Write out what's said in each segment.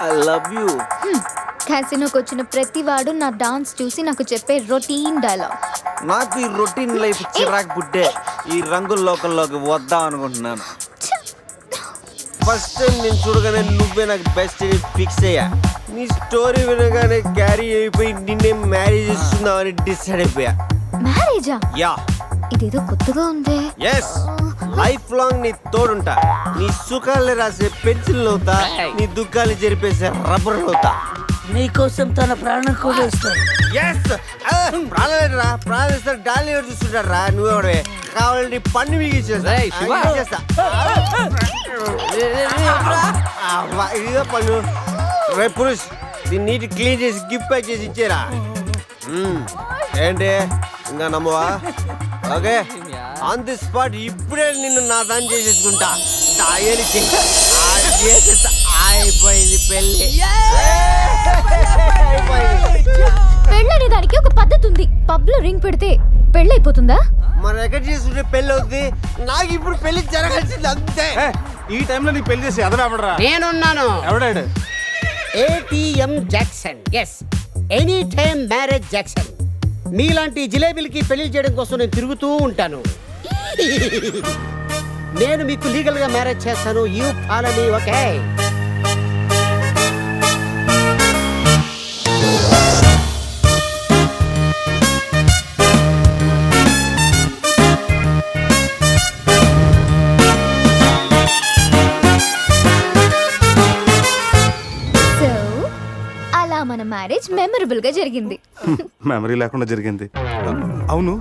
I love you. క్యాసినోకి వచ్చిన ప్రతి వాడు నా డాన్స్ చూసి నాకు చెప్పే రొటీన్ డైలాగ్. నాకు ఈ రొటీన్ లైఫ్ చిరాకు పుట్టే ఈ రంగుల లోకల్లోకి వద్దాం అనుకుంటున్నాను. ఫస్ట్ టైం నేను చూడగానే నువ్వే నాకు బెస్ట్ ఫిక్స్ అయ్యా. నీ స్టోరీ వినగానే క్యారీ అయిపోయి నిన్నే మ్యారేజ్ చేస్తున్నామని డిసైడ్ అయిపోయా. మ్యారేజా? యా. ఇదేదో కొత్తగా ఉంది. ఎస్, లైఫ్ లాంగ్ నీ తోడుంటా. నీ సుఖాలు రాసే పెన్సిల్ అవుతా, నీ దుఃఖాలు జరిపేసే రబ్బర్ అవుతా. నీకోసం తన ప్రాణం కూడా ఇస్తాడు. ఎస్, ప్రాణాలేరా, ప్రాణాలు ఇస్తారు. డాలి చూస్తుంటారు రా. నువ్వే కావాలంటే పన్ను మిగిచేస్తా. ఇదిగో పన్ను. రే పురుష్, దీన్ని నీటి క్లీన్ చేసి గిఫ్ట్ ప్యాక్ చేసి ఇచ్చేరా. ఏంటి ఇంకా నమ్మవా? ఓకే, ఆన్ ది స్పాట్ ఇప్పుడే నిన్ను నా దాన్ని చేసేసుకుంటా. అయిపోయింది పెళ్ళి. పెళ్ళనే దానికి ఒక పద్ధతి ఉంది. పబ్ లో రింగ్ పెడితే పెళ్ళి అయిపోతుందా? మన ఎక్కడ చేసుకుంటే పెళ్ళి అవుతుంది. నాకు ఇప్పుడు పెళ్లి జరగాల్సింది అంతే. ఈ టైంలో నీకు పెళ్లి చేసి ఎదరాబడరా? నేనున్నాను. ఎవడాడు? ATM Jackson. Yes, any time marriage Jackson. మీలాంటి జిలేబీలకి పెళ్లి చేయడం కోసం నేను తిరుగుతూ ఉంటాను. నేను మీకు లీగల్ గా మ్యారేజ్ చేస్తాను. You follow me, okay? మన మ్యారేజ్ మెమరబుల్ గా జరిగింది. మెమరీ లేకుండా జరిగింది. అవును,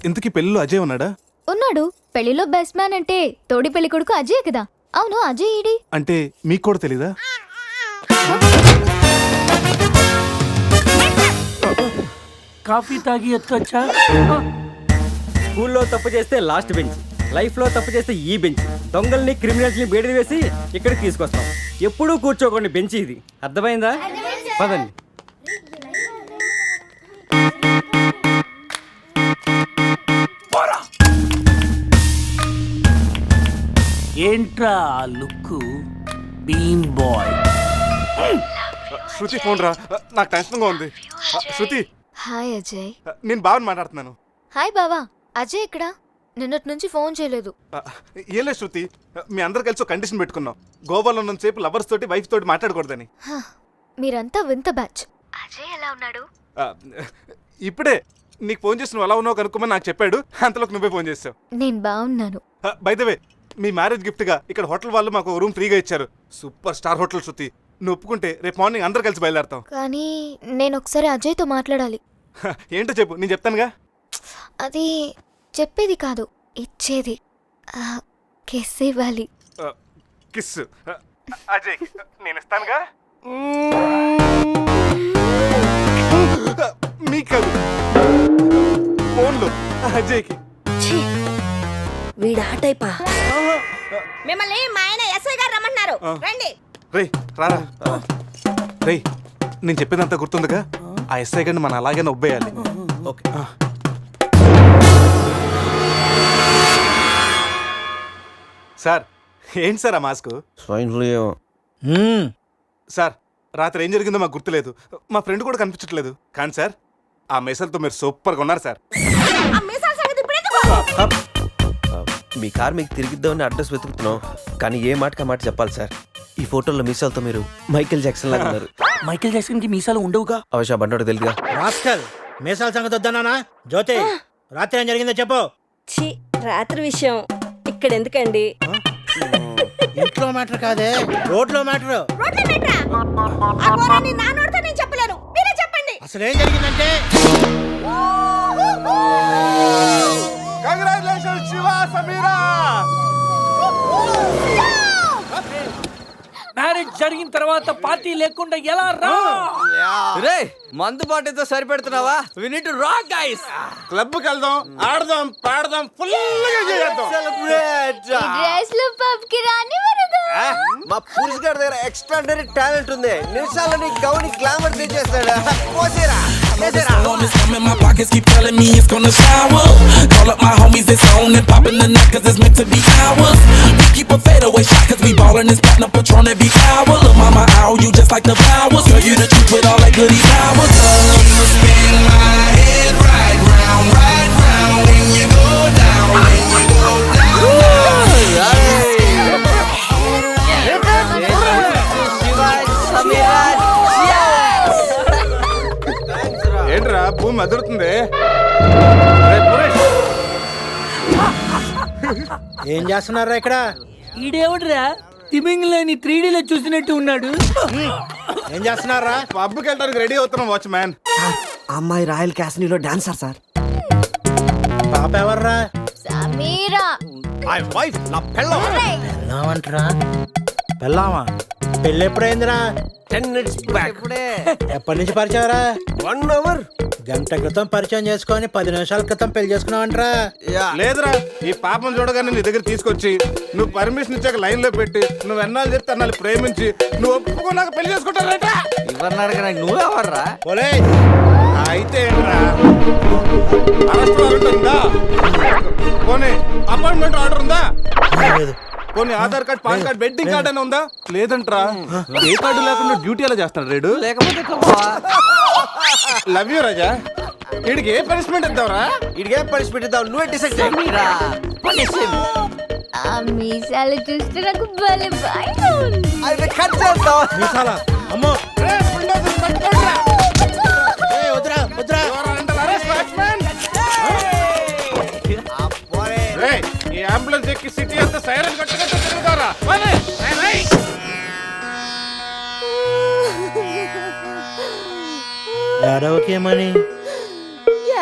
ఇంతకీ పెళ్ళిలో అజయ్ ఉన్నాడా? ఉన్నాడు. పెళ్లిలో బెస్ట్ మ్యాన్ అంటే తోడి పెళ్లి కొడుకు అజయ్ కదా. అవును, అజయ్ ఈడి అంటే మీకు కూడా తెలీదా? కాఫీ తాగి ఎత్తుకొచ్చా? స్కూల్లో తప్పు చేస్తే లాస్ట్ బెంచ్, లైఫ్ లో తప్పు చేస్తే ఈ బెంచ్. దొంగల్ని క్రిమినల్స్ ని బేడి వేసి ఇక్కడికి తీసుకొస్తాం. ఎప్పుడూ కూర్చోకండి బెంచ్ ఇది. అర్థమైందా? పదండి. ఏంట్రా లుక్? బీమ్ బాయ్. శృతి ఫోన్ రా, నాకు టెన్షన్ గా ఉంది. శృతి. హాయ్ అజయ్. నేను బావని మాట్లాడుతున్నాను. హాయ్ బావా. అజయ్ ఇక్కడ నిన్నటి నుంచి ఫోన్ చేయలేదు. ఏం లేదు శృతి, మీ అందరు కలిసి ఒక కండిషన్ పెట్టుకున్నాం. గోవాలో ఉన్నంతసేపు లవర్స్ తోటి వైఫ్ తోటి మాట్లాడకూడదని. మీరంతా వింత బ్యాచ్. అజయ్ ఎలా ఉన్నాడు? ఇప్పుడే నీకు ఫోన్ చేసి నువ్వు ఎలా ఉన్నావు కనుక్కోమని నాకు చెప్పాడు. అంతలోకి నువ్వే ఫోన్ చేసావు. నేను బాగున్నాను. By the way, me marriage gift గా ఇక్కడ హోటల్ వాళ్ళు మాకు రూమ్ ఫ్రీగా ఇచ్చారు. సూపర్ స్టార్ హోటల్ శృతి. నువ్వు ఒప్పుకుంటే రేపు మార్నింగ్ అందరు కలిసి బయలుదేరతాం. కానీ నేను ఒకసారి అజయ్తో మాట్లాడాలి. ఏంటో చెప్పు, నేను చెప్తానుగా. అది చెప్పేది కాదు, ఇచ్చేది. కిస్ ఇవ్వాలి. కిస్? అజయ్ నేను ఇస్తానుగా. మీకు కాదు, ఫోన్లో అజయ్కి. వీడా టైపా? మిమ్మల్ని మా ఆయన ఎస్ఐ గారు రమ్మన్నారు, రండి. రేయ్ రారా. రేయ్, నేను చెప్పేదంతా గుర్తుందిగా? ఆ ఎస్ఐ గారిని మనం అలాగే ఒబ్బేయాలి. ఓకే. సార్, ఏంటి సార్ ఆ మాస్క్? Swine flu. సార్, రాత్రి ఏం జరిగిందో మాకు గుర్తులేదు. మా ఫ్రెండ్ కూడా కనిపించట్లేదు. కానీ సార్, ఆ మెసల్తో మీరు సూపర్గా ఉన్నారు సార్. మీ కార్ మీకు తిరిగిద్దామని అడ్రస్ వెతుకుతున్నాం, కానీ ఏ మాటకి మాట చెప్పాలి సార్. ఈ ఫోటోలో మీసాలతో మీరు మైకేల్ జాక్సన్ లాగా ఉన్నారు. మైకేల్ జాక్సన్ కి మీసాలు ఉండవుగా? అవశా బండోడు తెలుగుగా. రాస్కల్, మీసాల సంగతి వద్దనా? జ్యోతి, రాత్రి ఏం జరిగిందో చెప్పు. ఛీ, రాత్రి విషయం ఇక్కడ ఎందుకండి? ఇంట్లో మ్యాటర్ కాదే, రోడ్లో మ్యాటర్. నేను చెప్పలేను, మీరే చెప్పండి. అసలు ఏం జరిగిందంటే, కంగ్రాచులేషన్స్ శివ, సమీరా. మ్యారేజ్ జరిగిన తర్వాత పార్టీ లేకుండా ఎలా రా? రే, మందు పార్టీతో సరిపెడుతున్నావా? We need to rock guys. Club కి వెళ్దాం, ఆడదాం, పాడదాం, ఫుల్ గా చేద్దాం. డ్రెస్ లో పబ్ కి రాని వరదు. మా పురుష్ గారి దగ్గర ఎక్స్ట్రాడనరీ టాలెంట్ ఉంది. నిమిషాలని Gouni glamour తెచ్చేస్తాడు. పోసేరా. know the storm is coming, my pockets keep telling me it's gonna shower. Call up my homies, it's on and popping the night cause it's meant to be ours. We keep a fadeaway shot cause we ballin' this platinum Patron every hour. Look mama, ow, you just like the flowers. Girl, you the truth with all that goody powers. You spin my head right round when you go down, when you go down. ఏంట్రా భూమి అదురుతుంది? ఏం చేస్తున్నారా ఇక్కడ? ఈడేవుడ్రా తిమింగ్లని 3Dలో చూసినట్టు ఉన్నాడు. ఏం చేస్తున్నారా? పబ్కి వెళ్ళడానికి రెడీ అవుతున్నాం వాచ్ మ్యాన్. అమ్మాయి రాయల్ క్యాసినీలో డాన్సర్ సార్. పాప ఎవర్రా? సమీరా. పెళ్ళామంటరా? పెళ్ళామా? పెళ్ళి ఎప్పుడైందిరా? 10 minutes back. ఎప్పటి నుంచి పరిచయరా? 1 hour. గంట క్రితం పరిచయం చేసుకొని 10 నిమిషాల క్రితం పెళ్లి చేసుకున్నావంటరా? లేదురా, ఈ పాపను చూడగానే నీ దగ్గర తీసుకొచ్చి నువ్వు పర్మిషన్ ఇచ్చాక లైన్ లో పెట్టి నువ్వు ఎన్నాళ్ళు చెప్తే అన్నాళ్ళు ప్రేమించి నువ్వు ఒప్పుకున్నాక పెళ్లి చేసుకుంటారట. ఎవరిని అడగ నాకు నువ్వు ఎవర్రా? పోలీస్ అయితే ఏంట్రా, అరెస్ట్ వారెంట్ ఉందా? పోనీ అపాయింట్మెంట్ ఆర్డర్ ఉందా? పోనీ Aadhaar card, pan card, wedding card అని ఉందా? లేదంట్రా. ఏ కార్డు లేకుండా డ్యూటీ ఎలా చేస్తాడు రేడు? లేకపోతే లవ్ యూ రాజా. వీడికి ఏ పనిష్మెంట్ ఇద్దాంరా? ఇడిగే పనిష్మెంట్ ఇద్దాం, నువ్వే డిసైడ్ చేయరా. ఆ మీసాలు చూస్తే నాకు భలే భయం ఉంది. అయితే కట్ చేద్దాం. మీసాలా? అమ్మో వద్దురా వద్దురా. ఈ అంబులెన్స్ ఎక్కి సిటీ అంతా సైరన్ కట్టుకుంటూ తిరుగుతారా? ఏడవకేమని?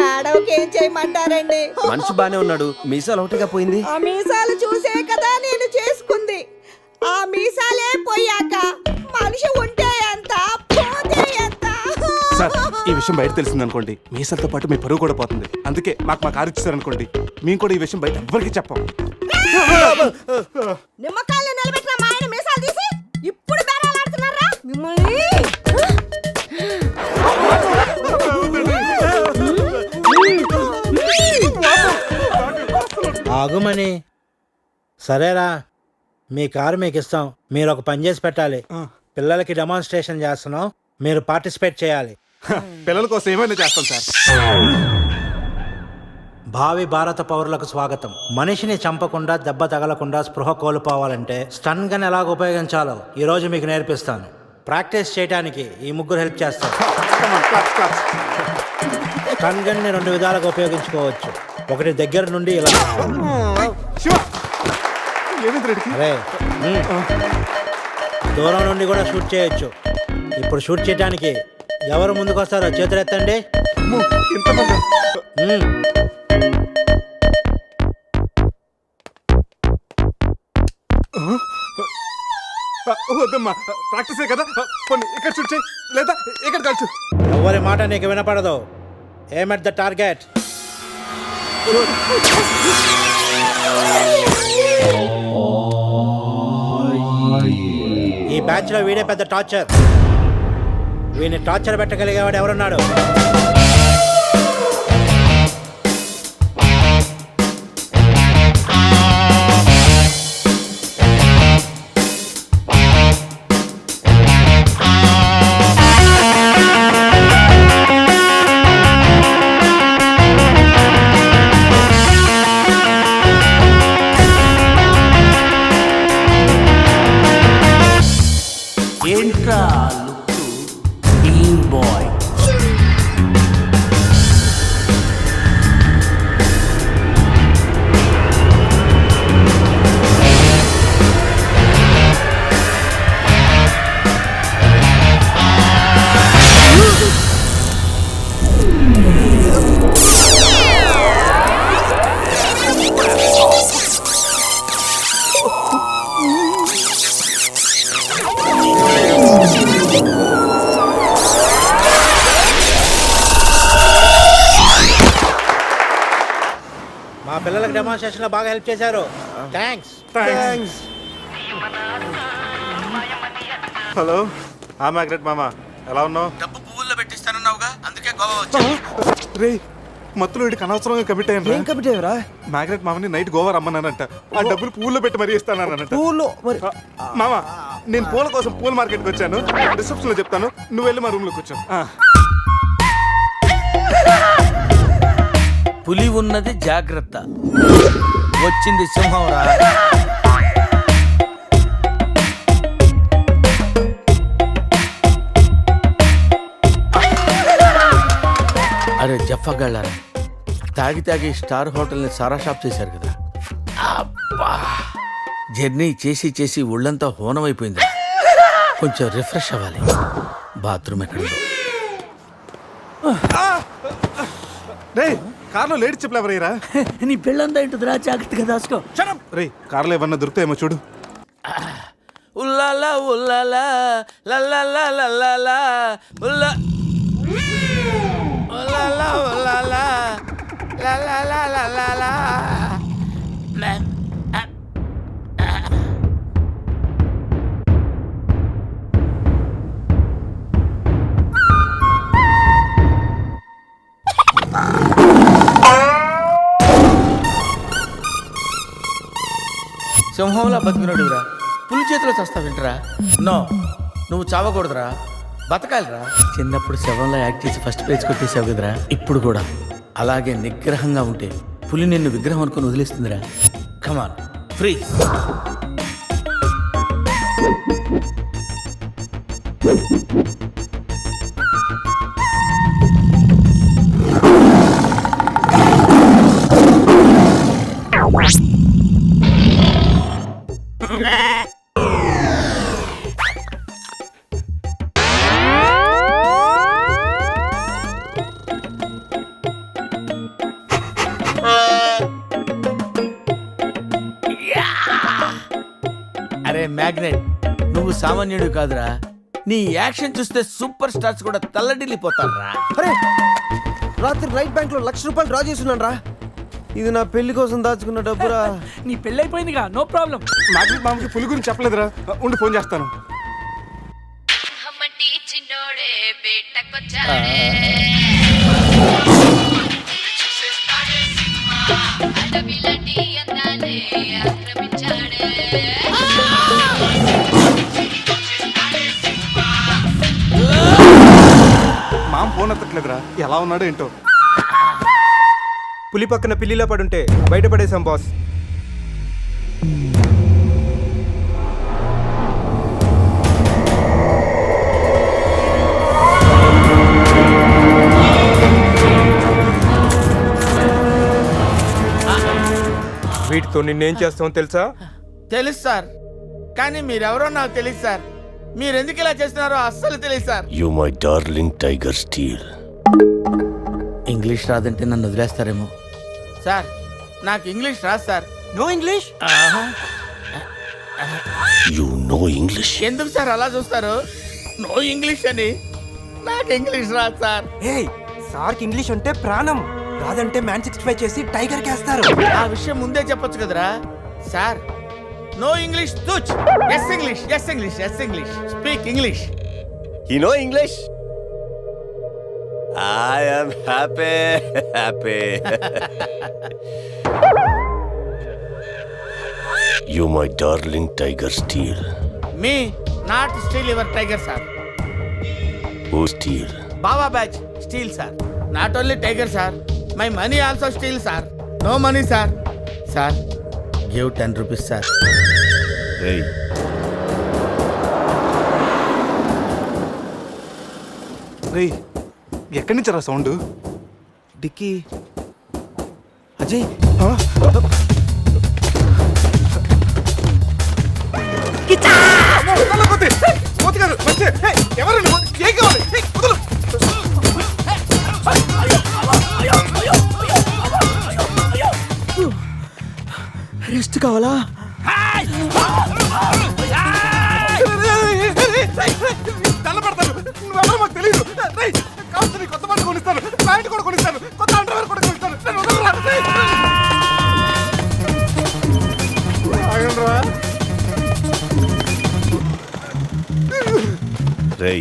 ఏడవకేం చేయమంటారండి? మనిషి బానే ఉన్నాడు, మీసాలు ఒకటిగా పోయింది. ఆ మీసాలు చూసే కదా నేను చేసుకుంది. ఆ మీసాలే పోయాక మనిషి ఉంటే ఎంత, పోతే ఎంత? సార్, ఈ విషయం బయట తెలిసింది అనుకోండి, మీసాలతో పాటు మీ పరువు కూడా పోతుంది. అందుకే మాకు మా కారు ఇచ్చారు అనుకోండి, మేము కూడా ఈ విషయం బయట ఎవ్వరికి చెప్పాం. నిమ్మకాయలు నిలబెట్టిన మా ఆయన మీసాలు తీసి ఇప్పుడు బేరాలాడుతున్నారా మిమ్మల్ని? ఆగుమని. సరేరా, మీ కారు మీకు ఇస్తాం. మీరు ఒక పని చేసి పెట్టాలి. పిల్లలకి డెమాన్స్ట్రేషన్ చేస్తున్నాం, మీరు పార్టిసిపేట్ చేయాలి. పిల్లల కోసం ఏమైనా చేస్తాం సార్. భావి భారత పౌరులకు స్వాగతం. మనిషిని చంపకుండా, దెబ్బ తగలకుండా స్పృహ కోల్పోవాలంటే స్టన్ గన్ ఎలాగ ఉపయోగించాలో ఈ రోజు మీకు నేర్పిస్తాను. ప్రాక్టీస్ చేయడానికి ఈ ముగ్గురు హెల్ప్ చేస్తారు. స్టన్ గన్ ని 2 విధాలుగా ఉపయోగించుకోవచ్చు. ఒకటి దగ్గర నుండి ఇలా, అరే దూరం నుండి కూడా షూట్ చేయొచ్చు. ఇప్పుడు షూట్ చేయడానికి ఎవరు ముందుకు వస్తారో చేతులు ఎత్తండి. వద్దమ్మా, ప్రాక్టీసే కదా. కొన్ని ఇక్కడ షూట్ చేయి, లేదా ఇక్కడ కాల్చు. ఎవరి మాట నీకు వినపడదు. ఏమ్ ఎట్ ద టార్గెట్. ఈ బ్యాచ్ లో వీడే పెద్ద టార్చర్. వీడిని టార్చర్ పెట్టగలిగేవాడు ఎవరున్నాడు? ఏంట్రా లుక్ బీన్ బాయ్. మా పిల్లలకు డెమాన్స్ట్రేషన్ లో బాగా హెల్ప్ చేశారు. థ్యాంక్స్. హలో, మ్యాగ్రెట్ మామ, ఎలా ఉన్నావు? డబ్బు పువ్వుల్లో పెట్టిస్తానన్నావుగా, అందుకే రే మత్తులో వీడికి అనవసరంగా కమిట్ అయ్యాను. ఏం కమిటీ రా? మ్యాగ్నెట్ మామని నైట్ గోవా రమ్మన్నానంట. ఆ డబ్బులు పూల్లో పెట్టి మరీ ఇస్తానంట. పూలు మరి మామ నేను పూల కోసం పూల మార్కెట్కి వచ్చాను. రిసెప్షన్ లో చెప్తాను, నువ్వు వెళ్ళి మా రూమ్ లోకి వచ్చాను. పులి ఉన్నది జాగ్రత్త, వచ్చింది సింహం రా. అరే జఫగాళ్ళారా, తాగి తాగి స్టార్ హోటల్ని సారా షాప్ చేశారు కదా. అబ్బా, జర్నీ చేసి చేసి ఒళ్ళంతా హోనమైపోయింది. కొంచెం రిఫ్రెష్ అవ్వాలి. బాత్రూమ్ ఎక్కడుందో. రే కార్లో లేడీ చెప్పులు ఎవరయ్యరా? నీ పెళ్ళంతా ఇంటుందిరా, జాగ్రత్తగా దాసుకో. రే కార్లో ఏమన్నా దొరుకుతాయేమో చూడు. ఉల్లాలా ఉల్లాలా లల్లాలా లల్లాలా ఉల్లా ఉల్లాలా ఉల్లాలా లల్లాలా లల్లాలా. సింహంలా బతికినోడురా, పులి చేతిలో చస్తావేంటరా? నో, నువ్వు చావకూడదురా, బతకాలిరా. చిన్నప్పుడు శవంలో యాక్ట్ చేసి ఫస్ట్ పేజ్ కొట్టేసావు కదరా, ఇప్పుడు కూడా అలాగే నిగ్రహంగా ఉంటే పులి నిన్ను విగ్రహం అనుకుని వదిలేస్తుందిరా. Come on free. అరే మ్యాగ్నెట్, నువ్వు సామాన్యుడు కాదురా. నీ యాక్షన్ చూస్తే సూపర్ స్టార్స్ కూడా తల్లడిల్లిపోతారా. అరే రాత్రి రైట్ బ్యాంక్ లో ₹1,00,000 డ్రా చేస్తున్నాను రా. ఇది నా పెళ్లి కోసం దాచుకున్న డబ్బురా. నీ పెళ్ళైపోయిందిగా, నో ప్రాబ్లం. మ్యాగ్నెట్ మామకి పులి గురించి చెప్పలేదురా. ఉండి ఫోన్ చేస్తాను. మామ ఫోన్ ఎత్తట్లేదురా, ఎలా ఉన్నాడో ఏంటో. పులి పక్కన పిల్లిలా పడుంటే బయటపడేశాం బాస్. వీటితో నిన్నేం చేస్తామో తెలుసా? తెలుసు సార్, కానీ మీరెవరో నాకు తెలియదు సార్. మీరు ఎందుకు ఇలా చేస్తున్నారో అస్సలు తెలియదు sir. You my darling Tiger Steel. English రాదంటే నన్ను వదిలేస్తారేమో సార్. నాకు ఇంగ్లీష్ రాదు sir. No English? You know English. ఎందుకు సార్ అలా చూస్తారు? నో ఇంగ్లీష్ అని. నాకు ఇంగ్లీష్ రాదు సార్. ఏయ్, సార్కి ఇంగ్లీష్ అంటే ప్రాణం. రాదంటే మ్యాన్ 65 చేసి టైగర్ కేస్తారు. ఆ విషయం ముందే చెప్పొచ్చు కదరా sir. No English touch. Yes English, yes English, yes English. Speak English. You know English? I am happy. You my darling Tiger Steel. Me not steal your tiger sir. Who steal? బాబా batch steal sir. Not only tiger sir, my money also steal sir. No money sir. Sir give 10 rupees sir. Hey. రే ఎక్కడి నుంచి రా sound? Dicky Ajay. Rest కావాలా? నువ్వెవరో మాకు తెలియదు. కావచ్చు కొత్త పాట కొనిస్తాను, ప్యాంట్ కూడా కొనిస్తాను, కొత్త అండర్వేర్ కూడా కొనిస్తాను. Ray.